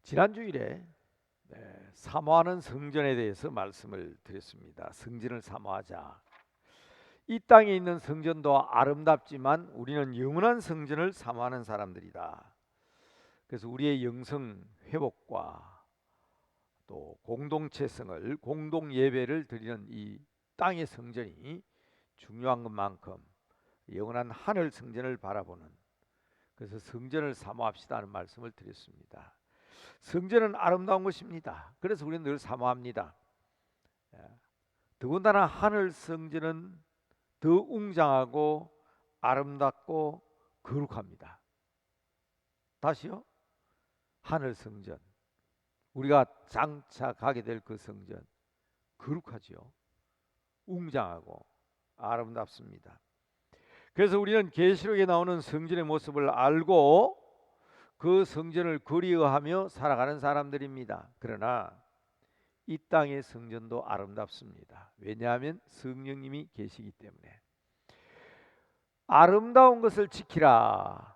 지난 주일에 사모하는 성전에 대해서 말씀을 드렸습니다. 성전을 사모하자. 이 땅에 있는 성전도 아름답지만 우리는 영원한 성전을 사모하는 사람들이다. 그래서 우리의 영성 회복과 또 공동체성을 공동 예배를 드리는 이 땅의 성전이 중요한 것만큼 영원한 하늘 성전을 바라보는, 그래서 성전을 사모합시다 하는 말씀을 드렸습니다. 성전은 아름다운 것입니다. 그래서 우리는 늘 사모합니다. 더군다나 하늘 성전은 더 웅장하고 아름답고 거룩합니다. 다시요. 하늘 성전, 우리가 장차 가게 될 그 성전, 거룩하지요. 웅장하고 아름답습니다. 그래서 우리는 계시록에 나오는 성전의 모습을 알고 그 성전을 그리워하며 살아가는 사람들입니다. 그러나 이 땅의 성전도 아름답습니다. 왜냐하면 성령님이 계시기 때문에. 아름다운 것을 지키라.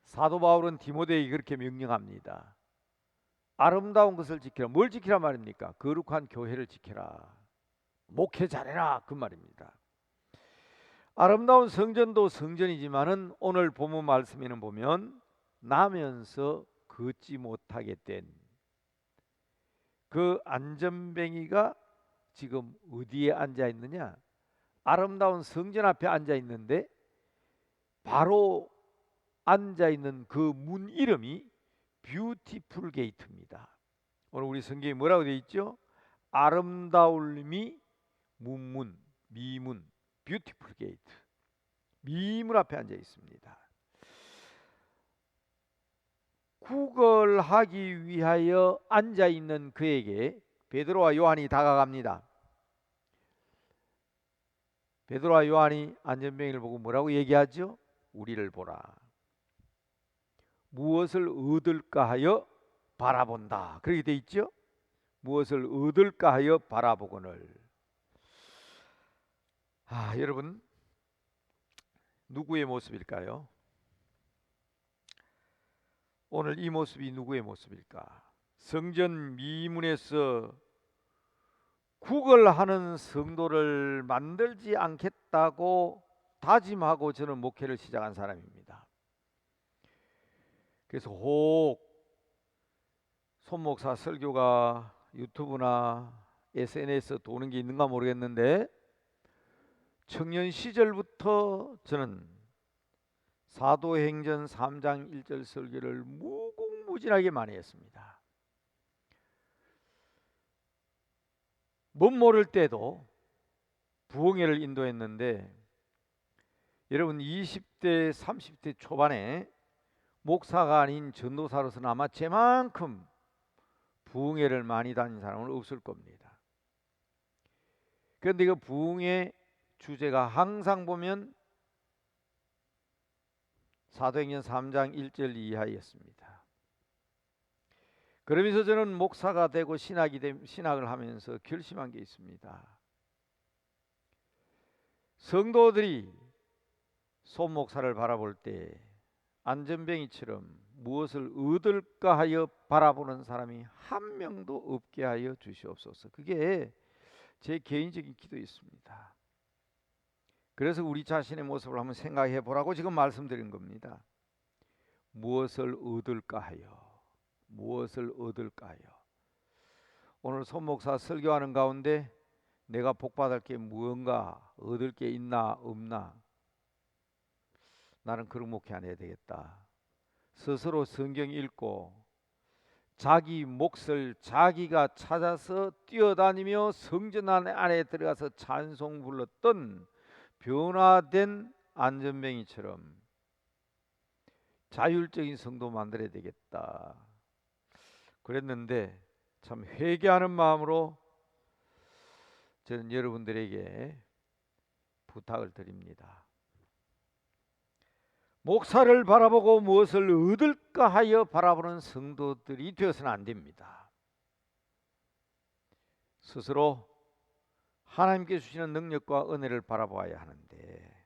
사도 바울은 디모데에게 그렇게 명령합니다. 아름다운 것을 지키라. 뭘 지키라 말입니까? 거룩한 교회를 지켜라. 목회 잘해라 그 말입니다. 아름다운 성전도 성전이지만은 오늘 본문 말씀에는 보면 나면서 걷지 못하게 된 그 안전뱅이가 지금 어디에 앉아 있느냐? 아름다운 성전 앞에 앉아 있는데 바로 앉아 있는 그 문 이름이 뷰티풀 게이트입니다. 오늘 우리 성경에 뭐라고 되어 있죠? 아름다울미 문문, 미문, 뷰티풀 게이트. 미문 앞에 앉아 있습니다. 구걸하기 위하여 앉아 있는 그에게 베드로와 요한이 다가갑니다. 베드로와 요한이 안전뱅이를 보고 뭐라고 얘기하죠? 우리를 보라. 무엇을 얻을까 하여 바라본다. 그렇게 돼 있죠? 무엇을 얻을까 하여 바라보거늘. 여러분, 누구의 모습일까요? 오늘 이 모습이 누구의 모습일까? 성전 미문에서 구걸하는 성도를 만들지 않겠다고 다짐하고 저는 목회를 시작한 사람입니다. 그래서 혹 손목사 설교가 유튜브나 SNS 도는 게 있는가 모르겠는데 청년 시절부터 저는 사도행전 3장 1절 설교를 무궁무진하게 많이 했습니다. 못 모를 때도 부흥회를 인도했는데 여러분 20대 30대 초반에 목사가 아닌 전도사로서는 아마 제만큼 부흥회를 많이 다닌 사람은 없을 겁니다. 그런데 그 부흥회 주제가 항상 보면 사도행전 3장 1절 이하였습니다. 그러면서 저는 목사가 되고 신학을 하면서 결심한 게 있습니다. 성도들이 손 목사를 바라볼 때 안전뱅이처럼 무엇을 얻을까 하여 바라보는 사람이 한 명도 없게 하여 주시옵소서. 그게 제 개인적인 기도였습니다. 그래서 우리 자신의 모습을 한번 생각해 보라고 지금 말씀드린 겁니다. 무엇을 얻을까 하여, 무엇을 얻을까 하여. 오늘 손 목사 설교하는 가운데 내가 복받을 게 무언가, 얻을 게 있나 없나, 나는 그런 목회 안 해야 되겠다. 스스로 성경 읽고 자기 몫을 자기가 찾아서 뛰어다니며 성전 안에 들어가서 찬송 불렀던 변화된 안전뱅이처럼 자율적인 성도 만들어야 되겠다. 그랬는데 참 회개하는 마음으로 저는 여러분들에게 부탁을 드립니다. 목사를 바라보고 무엇을 얻을까 하여 바라보는 성도들이 되어서는 안 됩니다. 스스로 하나님께 주시는 능력과 은혜를 바라보아야 하는데,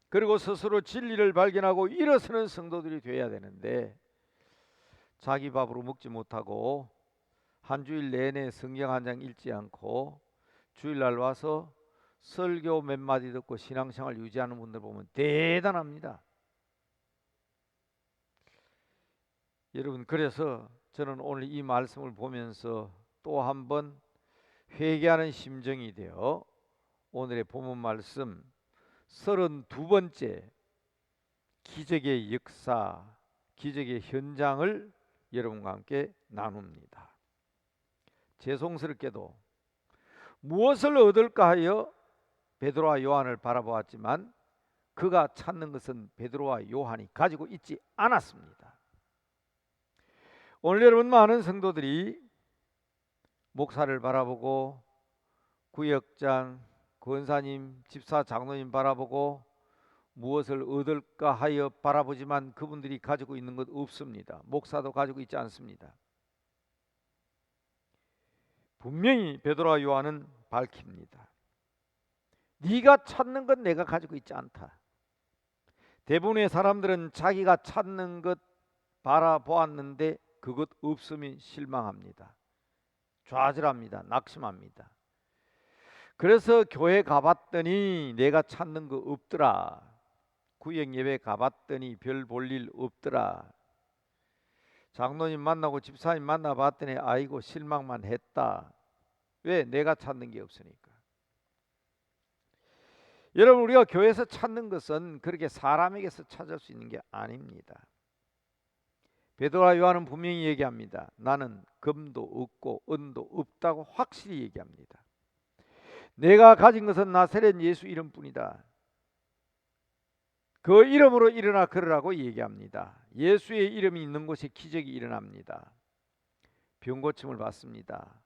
그리고 스스로 진리를 발견하고 일어서는 성도들이 되어야 되는데 자기 밥으로 먹지 못하고 한 주일 내내 성경 한 장 읽지 않고 주일날 와서 설교 몇 마디 듣고 신앙생활 유지하는 분들 보면 대단합니다. 여러분, 그래서 저는 오늘 이 말씀을 보면서 또 한번 회개하는 심정이 되어 오늘의 본문 말씀 32번째 기적의 역사, 기적의 현장을 여러분과 함께 나눕니다. 죄송스럽게도 무엇을 얻을까 하여 베드로와 요한을 바라보았지만 그가 찾는 것은 베드로와 요한이 가지고 있지 않았습니다. 오늘 여러분, 많은 성도들이 목사를 바라보고 구역장, 권사님, 집사, 장로님 바라보고 무엇을 얻을까 하여 바라보지만 그분들이 가지고 있는 것 없습니다. 목사도 가지고 있지 않습니다. 분명히 베드로와 요한은 밝힙니다. 네가 찾는 것 내가 가지고 있지 않다. 대부분의 사람들은 자기가 찾는 것 바라보았는데 그것 없으면 실망합니다. 좌절합니다. 낙심합니다. 그래서 교회 가봤더니 내가 찾는 거 없더라. 구역 예배 가봤더니 별 볼 일 없더라. 장로님 만나고 집사님 만나봤더니 아이고 실망만 했다. 왜? 내가 찾는 게 없으니까. 여러분, 우리가 교회에서 찾는 것은 그렇게 사람에게서 찾을 수 있는 게 아닙니다. 베드로와 요한은 분명히 얘기합니다. 나는 금도 없고 은도 없다고 확실히 얘기합니다. 내가 가진 것은 나사렛 예수 이름뿐이다. 그 이름으로 일어나 걸으라고 얘기합니다. 예수의 이름이 있는 곳에 기적이 일어납니다. 병 고침을 받습니다.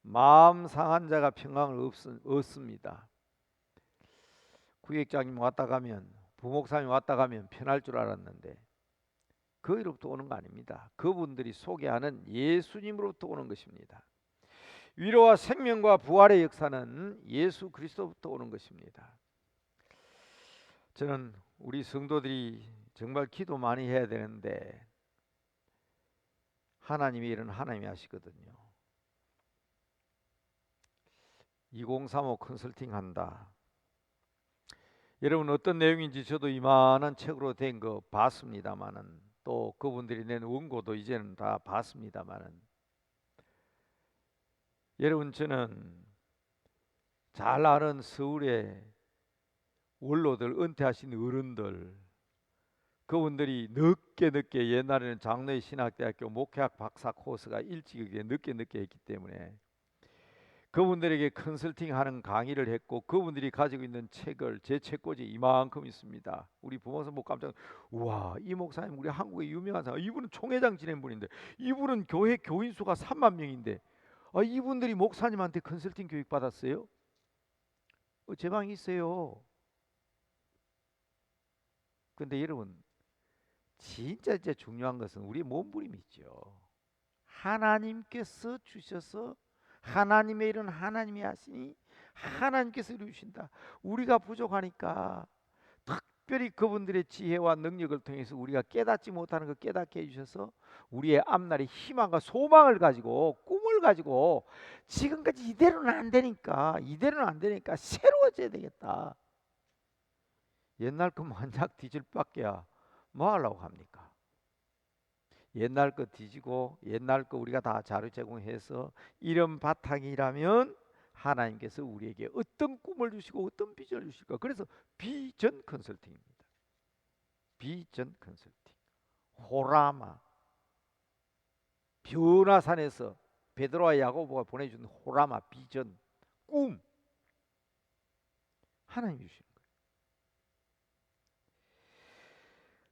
마음 상한 자가 평강을 얻습니다. 구역장님 왔다 가면, 부목사님 왔다 가면 편할 줄 알았는데 거기로부터 오는 거 아닙니다. 그분들이 소개하는 예수님으로부터 오는 것입니다. 위로와 생명과 부활의 역사는 예수 그리스도부터 오는 것입니다. 저는 우리 성도들이 정말 기도 많이 해야 되는데 하나님의 일은 하나님이 하시거든요. 2035 컨설팅 한다. 여러분, 어떤 내용인지 저도 이만한 책으로 된 거 봤습니다마는, 또 그분들이 낸 원고도 이제는 다 봤습니다마는, 여러분, 저는 잘 아는 서울의 원로들, 은퇴하신 어른들, 그분들이 늦게 옛날에는 장로의 신학대학교 목회학 박사 코스가 일찍 늦게 했기 때문에 그분들에게 컨설팅하는 강의를 했고, 그분들이 가지고 있는 책을, 제 책꽂이 이만큼 있습니다. 우리 부모님 뭐 깜짝, 우와, 이 목사님 우리 한국의 유명한 사람, 이분은 총회장 지낸 분인데, 이분은 교회 교인 수가 3만 명인데, 이분들이 목사님한테 컨설팅 교육 받았어요? 제 방에 있어요. 근데 여러분, 진짜 중요한 것은 우리 몸부림이죠. 하나님께서 주셔서 하나님의 일은 하나님이 하시니 하나님께서 이루신다. 우리가 부족하니까 특별히 그분들의 지혜와 능력을 통해서 우리가 깨닫지 못하는 거 깨닫게 해주셔서 우리의 앞날에 희망과 소망을 가지고, 꿈을 가지고, 지금까지 이대로는 안 되니까 새로워져야 되겠다. 옛날 거 만약 뒤질 밖에야 뭐 하려고 합니까? 옛날 거 뒤지고 옛날 거 우리가 다 자료 제공해서 이런 바탕이라면 하나님께서 우리에게 어떤 꿈을 주시고 어떤 비전을 주실까? 그래서 비전 컨설팅입니다. 비전 컨설팅. 호라마. 변화산에서 베드로와 야고보가 보내준 호라마 비전, 꿈. 하나님이 주시는 거예요.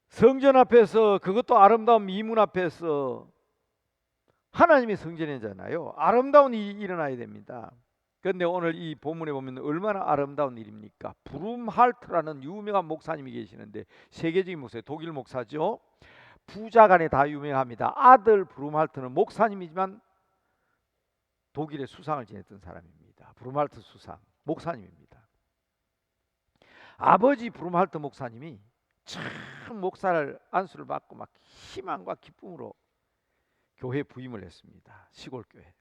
성전 앞에서, 그것도 아름다운 미문 앞에서, 하나님의 성전이잖아요. 아름다운 일이 일어나야 됩니다. 그런데 오늘 이 본문에 보면 얼마나 아름다운 일입니까? 브룸할트라는 유명한 목사님이 계시는데, 세계적인 목사예요. 독일 목사죠. 부자간에 다 유명합니다. 아들 브룸할트는 목사님이지만 독일의 수상을 지냈던 사람입니다. 브룸할트 수상, 목사님입니다. 아버지 브룸할트 목사님이 참 목사를 안수를 받고 막 희망과 기쁨으로 교회 부임을 했습니다. 시골 교회.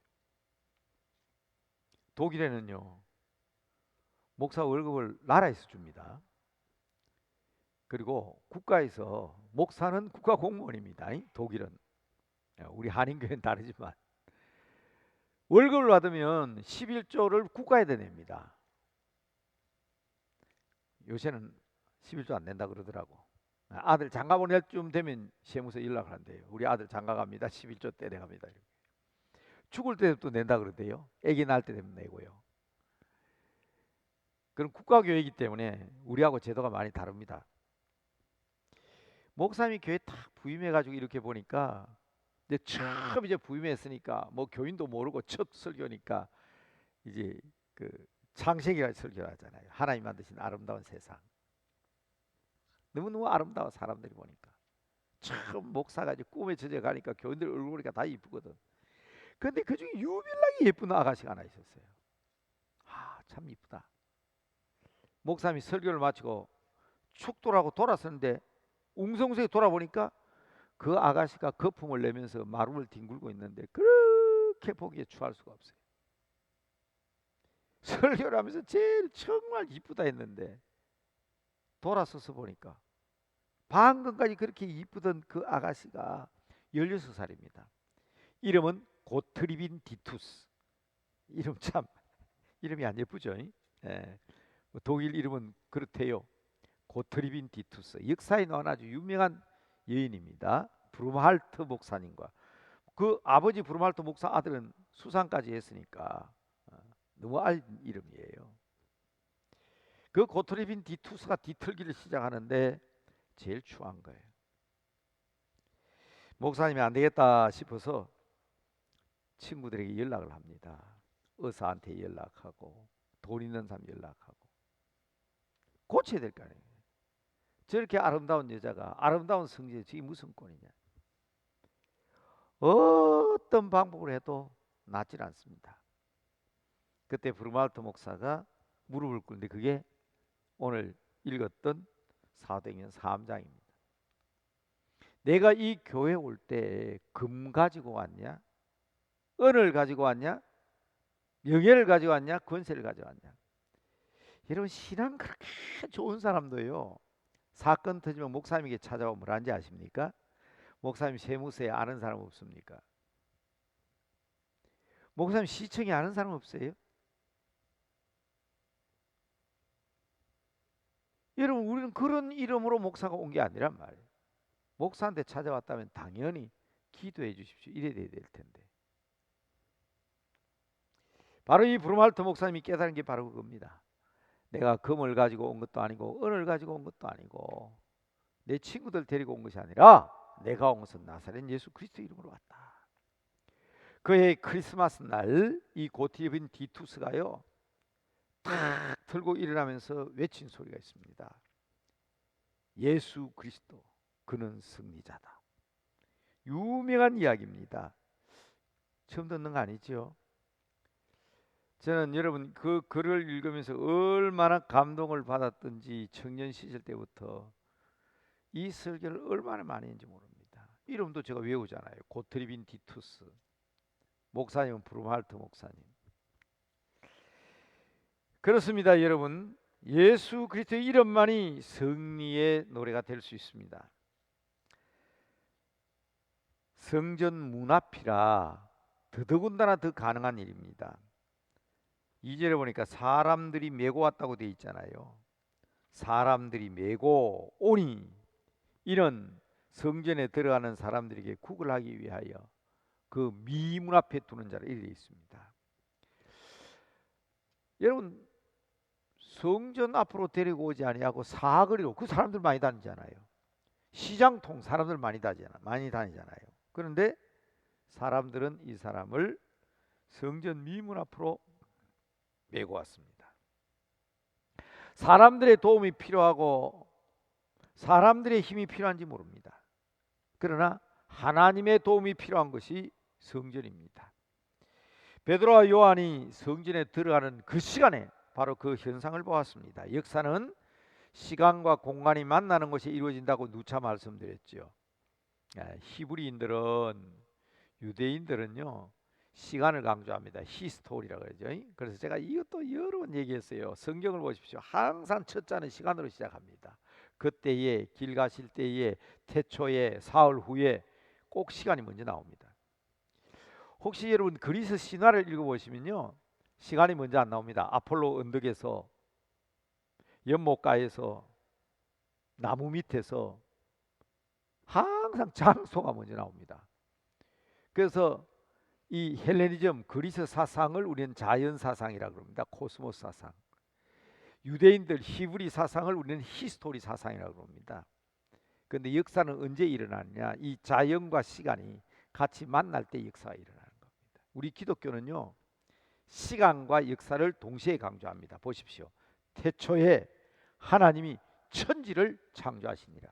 독일에는요, 목사 월급을 나라에서 줍니다. 그리고 국가에서 목사는 국가 공무원입니다. 독일은. 우리 한인교회는 다르지만 월급을 받으면 11조를 국가에다 냅니다. 요새는 11조 안 낸다 그러더라고. 아들 장가 보낼 쯤 되면 세무서 연락을 한대요. 우리 아들 장가 갑니다. 11조 때 내갑니다. 죽을 때도 낸다 그러대요. 아기 낳을 때 되면 내고요. 그럼 국가교회이기 때문에 우리하고 제도가 많이 다릅니다. 목사님이 교회 딱 부임해가지고 이렇게 보니까 이제 처음 이제 부임했으니까 뭐 교인도 모르고 첫 설교니까 이제 그 창세기가 설교를 하잖아요. 하나님 만드신 아름다운 세상. 너무너무 아름다워 사람들이 보니까. 처음 목사가 이제 꿈에 젖어 가니까 교인들 얼굴이 다 이쁘거든. 근데 그 중에 유별나게 예쁜 아가씨가 하나 있었어요. 참 이쁘다. 목사님이 설교를 마치고 축도라고 돌아섰는데 웅성성이 돌아보니까 그 아가씨가 거품을 내면서 마루를 뒹굴고 있는데 그렇게 보기에 추할 수가 없어요. 설교를 하면서 제일 정말 이쁘다 했는데 돌아서서 보니까 방금까지 그렇게 이쁘던 그 아가씨가 16살입니다. 이름은 고트리빈 디투스. 이름이 안 예쁘죠? 예. 독일 이름은 그렇대요. 고트리빈 디투스. 역사에 나온 아주 유명한 여인입니다. 브룸할트 목사님과 그 아버지 브룸할트 목사 아들은 수상까지 했으니까 너무 알 이름이에요. 그 고트리빈 디투스가 뒤틀기를 시작하는데 제일 추한 거예요. 목사님이 안 되겠다 싶어서 친구들에게 연락을 합니다. 의사한테 연락하고 돈 있는 사람 연락하고 고쳐야 될 거 아니에요. 저렇게 아름다운 여자가 아름다운 성질이 저게 무슨 꼴이냐. 어떤 방법을 해도 낫질 않습니다. 그때 브루말트 목사가 무릎을 꿇는데 그게 오늘 읽었던 사도행전 3장입니다. 내가 이 교회 올 때 금 가지고 왔냐? 은을 가지고 왔냐? 명예를 가지고 왔냐? 권세를 가지고 왔냐? 여러분 신앙 그렇게 좋은 사람도요. 사건 터지면 목사님에게 찾아오면 뭘 하는지 아십니까? 목사님 세무서에 아는 사람 없습니까? 목사님 시청에 아는 사람 없어요? 여러분 우리는 그런 이름으로 목사가 온 게 아니란 말이에요. 목사한테 찾아왔다면 당연히 기도해 주십시오. 이래야 될 텐데. 바로 이 브루말트 목사님이 깨달은 게 바로 그겁니다. 내가 금을 가지고 온 것도 아니고 은을 가지고 온 것도 아니고 내 친구들 데리고 온 것이 아니라 내가 온 것은 나사렛 예수 그리스도 이름으로 왔다. 그의 크리스마스 날 이 고트리빈 디투스가요 탁 들고 일어나면서 외친 소리가 있습니다. 예수 그리스도 그는 승리자다. 유명한 이야기입니다. 처음 듣는 거 아니죠? 저는 여러분 그 글을 읽으면서 얼마나 감동을 받았던지 청년 시절 때부터 이 설교를 얼마나 많이 했는지 모릅니다. 이름도 제가 외우잖아요. 고트리빈 디투스. 목사님은 브룸할트 목사님. 그렇습니다, 여러분. 예수 그리스도의 이름만이 승리의 노래가 될 수 있습니다. 성전 문 앞이라 더더군다나 더 가능한 일입니다. 2절에 보니까 사람들이 메고 왔다고 되어 있잖아요. 사람들이 메고 오니 이런 성전에 들어가는 사람들에게 구걸하기 위하여 그 미문 앞에 두는 자라 이렇게 되어 있습니다. 여러분 성전 앞으로 데리고 오지 아니하고 사거리로 그 사람들 많이 다니잖아요. 시장통 사람들 많이 다니잖아요. 그런데 사람들은 이 사람을 성전 미문 앞으로 메고 왔습니다. 사람들의 도움이 필요하고 사람들의 힘이 필요한지 모릅니다. 그러나 하나님의 도움이 필요한 것이 성전입니다. 베드로와 요한이 성전에 들어가는 그 시간에 바로 그 현상을 보았습니다. 역사는 시간과 공간이 만나는 것이 이루어진다고 누차 말씀드렸죠. 히브리인들은 유대인들은요 시간을 강조합니다. 히스토리라고 그러죠. 그래서 제가 이것도 여러 번 얘기했어요. 성경을 보십시오. 항상 첫 자는 시간으로 시작합니다. 그때에 길 가실 때에 태초에 사흘 후에 꼭 시간이 먼저 나옵니다. 혹시 여러분 그리스 신화를 읽어보시면요 시간이 먼저 안 나옵니다. 아폴로 언덕에서 연못가에서 나무 밑에서 항상 장소가 먼저 나옵니다. 그래서 이 헬레니즘 그리스 사상을 우리는 자연 사상이라고 합니다. 코스모스 사상. 유대인들 히브리 사상을 우리는 히스토리 사상이라고 합니다. 그런데 역사는 언제 일어나느냐? 이 자연과 시간이 같이 만날 때 역사가 일어나는 겁니다. 우리 기독교는요 시간과 역사를 동시에 강조합니다. 보십시오. 태초에 하나님이 천지를 창조하시니라.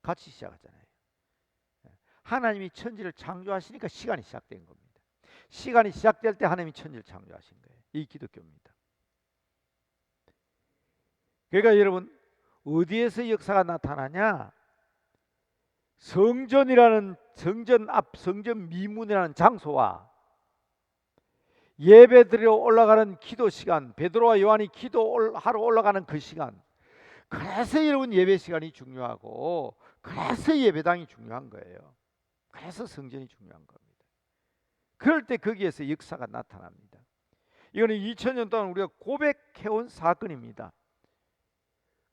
같이 시작하잖아요. 하나님이 천지를 창조하시니까 시간이 시작된 겁니다. 시간이 시작될 때 하나님이 천지를 창조하신 거예요. 이 기독교입니다. 그러니까 여러분 어디에서 역사가 나타나냐? 성전이라는 성전 앞 성전 미문이라는 장소와 예배드리러 올라가는 기도 시간, 베드로와 요한이 기도하러 올라가는 그 시간. 그래서 여러분 예배 시간이 중요하고 그래서 예배당이 중요한 거예요. 그래서 성전이 중요한 겁니다. 그럴 때 거기에서 역사가 나타납니다. 이거는 2000년 동안 우리가 고백해온 사건입니다.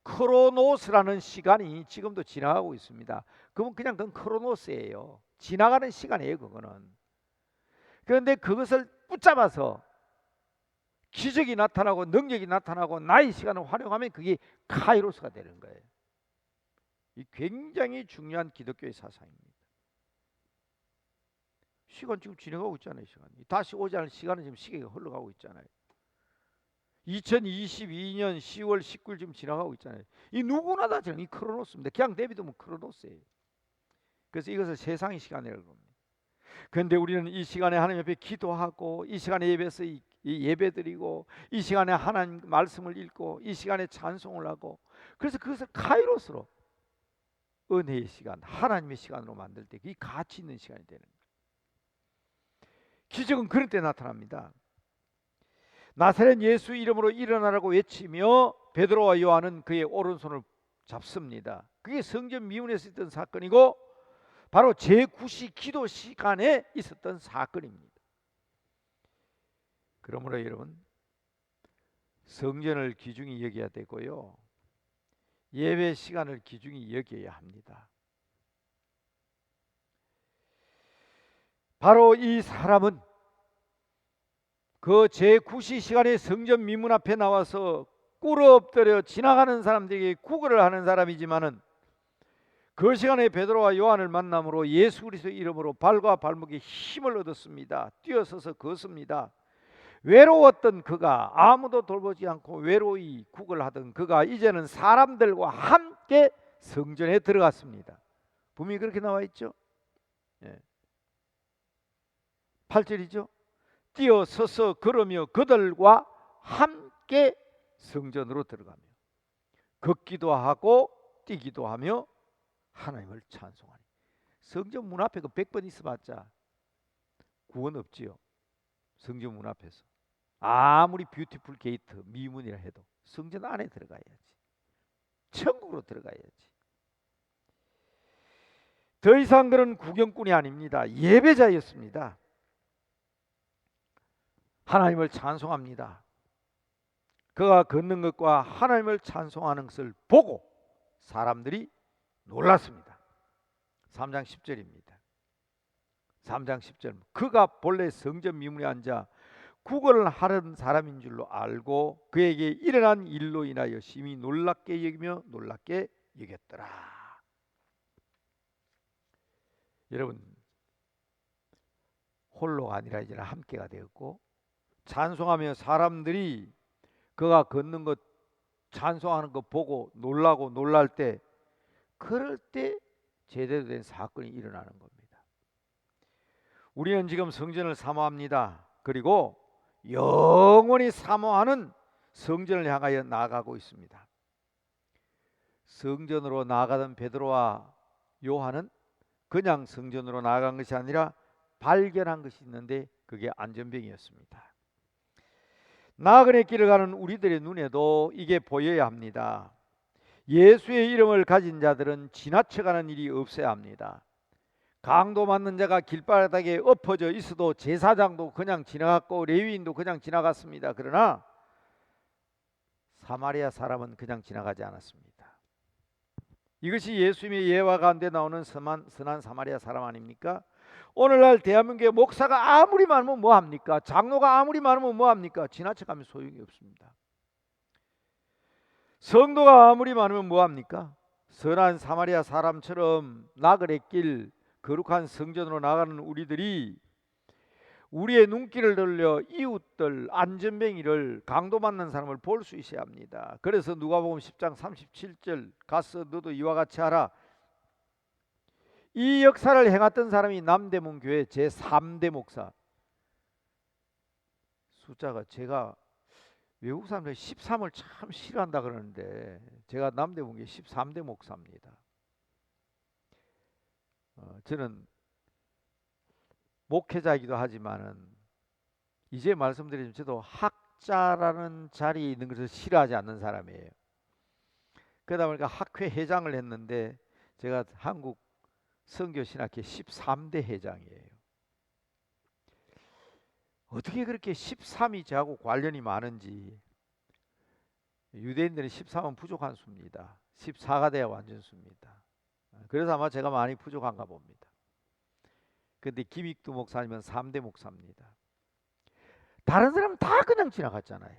크로노스라는 시간이 지금도 지나가고 있습니다. 그건 크로노스예요. 지나가는 시간이에요. 그거는. 그런데 그것을 붙잡아서 기적이 나타나고 능력이 나타나고 나의 시간을 활용하면 그게 카이로스가 되는 거예요. 이 굉장히 중요한 기독교의 사상입니다. 시간 지금 지나가고 있잖아요. 시간이 다시 오지 않을 시간은 지금 시계가 흘러가고 있잖아요. 2022년 10월 19일 지금 지나가고 있잖아요. 이 누구나 다 지금 이 크로노스입니다. 그냥 데비도 뭐 크로노스예요. 그래서 이것을 세상의 시간이라고 합니다. 그런데 우리는 이 시간에 하나님 앞에 기도하고 이 시간에 예배에서 이 예배드리고 이 시간에 하나님 말씀을 읽고 이 시간에 찬송을 하고 그래서 그것을 카이로스로 은혜의 시간, 하나님의 시간으로 만들 때 그게 가치 있는 시간이 되는 거예요. 기적은 그럴 때 나타납니다. 나사렛 예수 이름으로 일어나라고 외치며 베드로와 요한은 그의 오른손을 잡습니다. 그게 성전 미문에서 있던 사건이고 바로 제9시 기도 시간에 있었던 사건입니다. 그러므로 여러분 성전을 귀중히 여겨야 되고요. 예배 시간을 귀중히 여겨야 합니다. 바로 이 사람은 그 제9시 시간에 성전 미문 앞에 나와서 꿇어 엎드려 지나가는 사람들에게 구걸을 하는 사람이지만은 그 시간에 베드로와 요한을 만남으로 예수 그리스도의 이름으로 발과 발목에 힘을 얻었습니다. 뛰어서서 걷습니다. 외로웠던 그가 아무도 돌보지 않고 외로이 구걸하던 그가 이제는 사람들과 함께 성전에 들어갔습니다. 분명히 그렇게 나와 있죠. 8절이죠. 뛰어서서 걸으며 그들과 함께 성전으로 들어가며 걷기도 하고 뛰기도 하며 하나님을 찬송하니. 성전 문 앞에 그 100번 있어봤자 구원 없지요. 성전 문 앞에서 아무리 뷰티풀 게이트 미문이라 해도 성전 안에 들어가야지. 천국으로 들어가야지. 더 이상 그런 구경꾼이 아닙니다. 예배자였습니다. 하나님을 찬송합니다. 그가 걷는 것과 하나님을 찬송하는 것을 보고 사람들이 놀랐습니다. 3장 10절입니다. 3장 10절. 그가 본래 성전 미문에 앉아 구걸을 하는 사람인 줄로 알고 그에게 일어난 일로 인하여 심히 놀랍게 여기며 놀랍게 여겼더라. 여러분 홀로가 아니라 이제는 함께가 되었고 찬송하며 사람들이 그가 걷는 것 찬송하는 것 보고 놀라고 놀랄 때 그럴 때 제대로 된 사건이 일어나는 겁니다. 우리는 지금 성전을 사모합니다. 그리고 영원히 사모하는 성전을 향하여 나아가고 있습니다. 성전으로 나아가던 베드로와 요한은 그냥 성전으로 나아간 것이 아니라 발견한 것이 있는데 그게 안전병이었습니다. 나그네 길을 가는 우리들의 눈에도 이게 보여야 합니다. 예수의 이름을 가진 자들은 지나쳐가는 일이 없어야 합니다. 강도 맞는 자가 길바닥에 엎어져 있어도 제사장도 그냥 지나갔고 레위인도 그냥 지나갔습니다. 그러나 사마리아 사람은 그냥 지나가지 않았습니다. 이것이 예수님의 예화 가운데 나오는 선한 사마리아 사람 아닙니까? 오늘날 대한민국의 목사가 아무리 많으면 뭐합니까? 장로가 아무리 많으면 뭐합니까? 지나쳐가면 소용이 없습니다. 성도가 아무리 많으면 뭐합니까? 선한 사마리아 사람처럼 나그네 길 거룩한 성전으로 나가는 우리들이 우리의 눈길을 돌려 이웃들 안전뱅이를 강도 맞는 사람을 볼 수 있어야 합니다. 그래서 누가복음 10장 37절 가서 너도 이와 같이 하라. 이 역사를 행했던 사람이 남대문 교회 제3대 목사. 숫자가 제가 외국 사람들이 13을 참 싫어한다 그러는데 제가 남대문 교회 13대 목사입니다. 저는 목회자이기도 하지만은 이제 말씀드리면 저도 학자라는 자리에 있는 것을 싫어하지 않는 사람이에요. 그러다 보니까 학회 회장을 했는데 제가 한국 선교신학회 13대 회장이에요. 어떻게 그렇게 13이 저하고 관련이 많은지. 유대인들은 13은 부족한 수입니다. 14가 돼야 완전 수입니다. 그래서 아마 제가 많이 부족한가 봅니다. 근데 김익두 목사님은 3대 목사입니다. 다른 사람은 다 그냥 지나갔잖아요.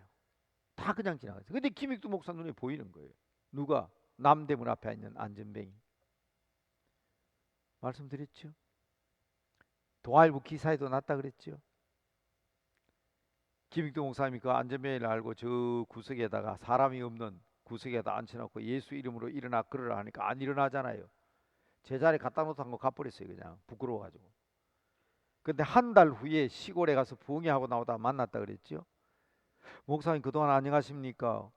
다 그냥 지나갔어요. 근데 김익두 목사 눈에 보이는 거예요. 누가? 남대문 앞에 있는 안전뱅이. 말씀드렸죠. 동아일보 기사에도 났다 그랬죠. 김익두 목사님이 그 안전뱅이를 알고 저 구석에다가 사람이 없는 구석에다 앉혀놓고 예수 이름으로 일어나 걸으라 하니까 안 일어나잖아요. 제자리 갖다 놓던 거 가버렸어요. 그냥 부끄러워가지고. 근데 한 달 후에 시골에 가서 부흥회하고 나오다 만났다 그랬죠. 목사님 그동안 안녕하십니까?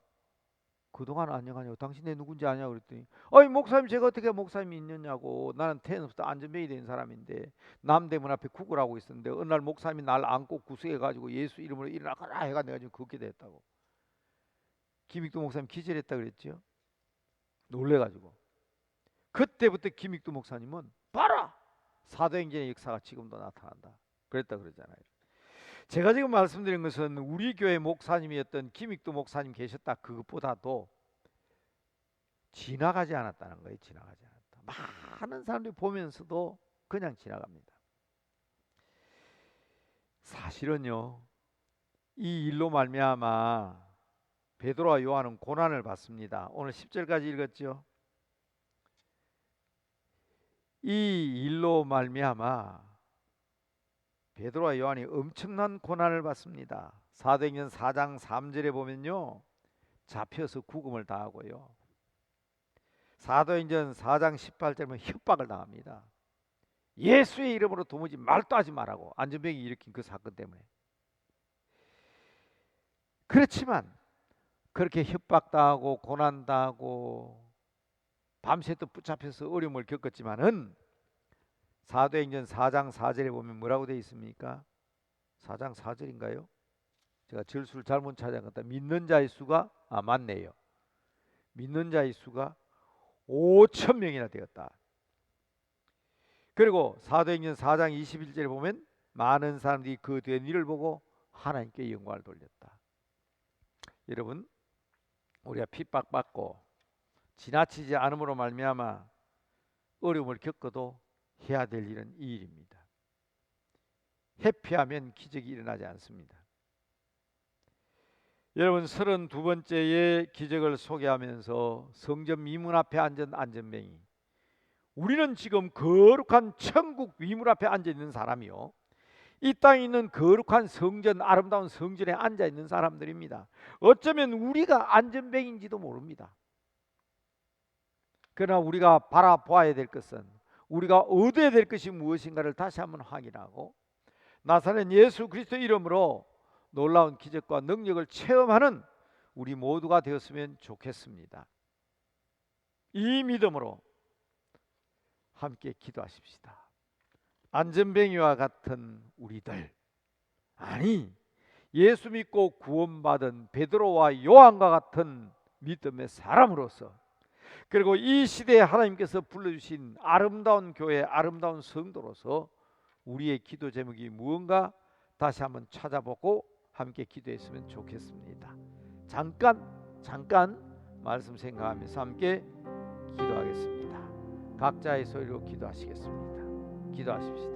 그동안 안녕하냐고. 당신네 누군지 아냐고 그랬더니 어이 목사님 제가 어떻게 목사님이 있느냐고. 나는 태어나서 안전뱅이 된 사람인데 남대문 앞에 구걸 하고 있었는데 어느 날 목사님이 날 안고 구석해가지고 예수 이름으로 일어나거라 해가 내가 지금 걷게 됐다고. 김익두 목사님 기절했다 그랬죠. 놀래가지고. 그때부터 김익두 목사님은 봐라 사도행전의 역사가 지금도 나타난다 그랬다 그러잖아요. 제가 지금 말씀드린 것은 우리 교회 목사님이었던 김익두 목사님 계셨다 그것보다도 지나가지 않았다는 거예요. 지나가지 않았다. 많은 사람들이 보면서도 그냥 지나갑니다. 사실은요 이 일로 말미암아 베드로와 요한은 고난을 받습니다. 오늘 10절까지 읽었죠. 이 일로 말미암아 베드로와 요한이 엄청난 고난을 받습니다. 사도행전 4장 3절에 보면요 잡혀서 구금을 당하고요. 사도행전 4장 18절에 보면 협박을 당합니다. 예수의 이름으로 도무지 말도 하지 말라고. 안전병이 일으킨 그 사건 때문에. 그렇지만 그렇게 협박당하고 고난당하고 밤새도 붙잡혀서 어려움을 겪었지만은 사도행전 4장 4절에 보면 뭐라고 되어 있습니까? 4장 4절인가요? 제가 절수를 잘못 찾은 것 같다. 믿는 자의 수가 맞네요. 믿는 자의 수가 5천 명이나 되었다. 그리고 사도행전 4장 21절에 보면 많은 사람들이 그 된 일을 보고 하나님께 영광을 돌렸다. 여러분 우리가 핍박받고 지나치지 않음으로 말미암아 어려움을 겪어도 해야 될 일은 이 일입니다. 회피하면 기적이 일어나지 않습니다. 여러분 32번째의 기적을 소개하면서 성전 미문 앞에 앉은 안전뱅이. 우리는 지금 거룩한 천국 위문 앞에 앉아 있는 사람이요. 이 땅에 있는 거룩한 성전, 아름다운 성전에 앉아 있는 사람들입니다. 어쩌면 우리가 안전뱅인지도 모릅니다. 그러나 우리가 바라보아야 될 것은 우리가 얻어야 될 것이 무엇인가를 다시 한번 확인하고 나사렛 예수 그리스도 이름으로 놀라운 기적과 능력을 체험하는 우리 모두가 되었으면 좋겠습니다. 이 믿음으로 함께 기도하십시다. 안전뱅이와 같은 우리들, 아니 예수 믿고 구원받은 베드로와 요한과 같은 믿음의 사람으로서, 그리고 이 시대에 하나님께서 불러주신 아름다운 교회, 아름다운 성도로서 우리의 기도 제목이 무언가 다시 한번 찾아보고 함께 기도했으면 좋겠습니다. 잠깐 말씀 생각하면서 함께 기도하겠습니다. 각자의 소리로 기도하시겠습니다. 기도하십시다.